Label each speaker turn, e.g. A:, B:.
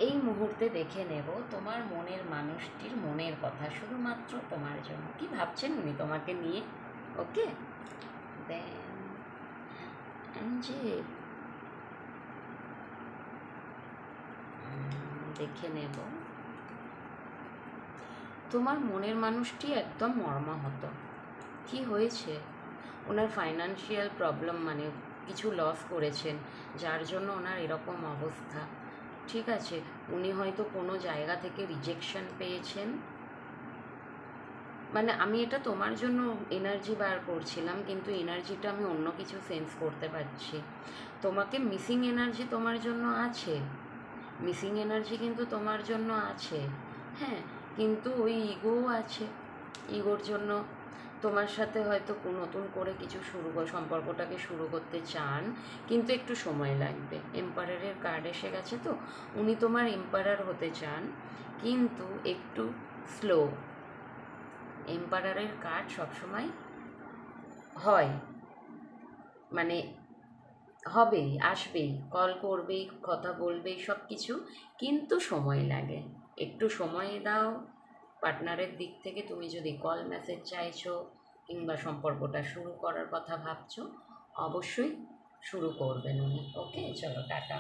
A: এই মুহূর্তে দেখে নেব তোমার মনের মানুষটির মনের কথা, শুধুমাত্র তোমার জন্য। কি ভাবছেন উনি তোমাকে নিয়ে? ওকে, দেন যে দেখে নেব তোমার মনের মানুষটি একদম মর্মাহত। কি হয়েছে? ওনার ফাইনান্সিয়াল প্রবলেম, মানে কিছু লস করেছেন, যার জন্য ওনার এরকম অবস্থা। ঠিক আছে, উনি হয়তো কোনো জায়গা থেকে রিজেকশন পেয়েছেন। মানে আমি এটা তোমার জন্য এনার্জি বার করছিলাম, কিন্তু এনার্জিটা আমি অন্য কিছু সেন্স করতে পারছি। তোমাকে মিসিং এনার্জি তোমার জন্য আছে, মিসিং এনার্জি কিন্তু তোমার জন্য আছে। হ্যাঁ, কিন্তু ওই ইগোও আছে। ইগোর জন্য তোমার সাথে হয়তো নতুন করে কিছু সম্পর্কটাকে শুরু করতে চান, কিন্তু একটু সময় লাগবে। এম্পারারের কার্ড এসে গেছে, তো উনি তোমার এম্পারার হতে চান, কিন্তু একটু স্লো। এম্পারারের কার্ড সবসময় হয়, মানে হবেই, আসবেই, কল করবেই, কথা বলবেই, সব কিছু, কিন্তু সময় লাগে। একটু সময় দাও। পার্টনারের দিক থেকে তুমি যদি কল মেসেজ চাইছো কিংবা সম্পর্কটা শুরু করার কথা ভাবছো, অবশ্যই শুরু করবেন উনি। ওকে, চলো টাটা।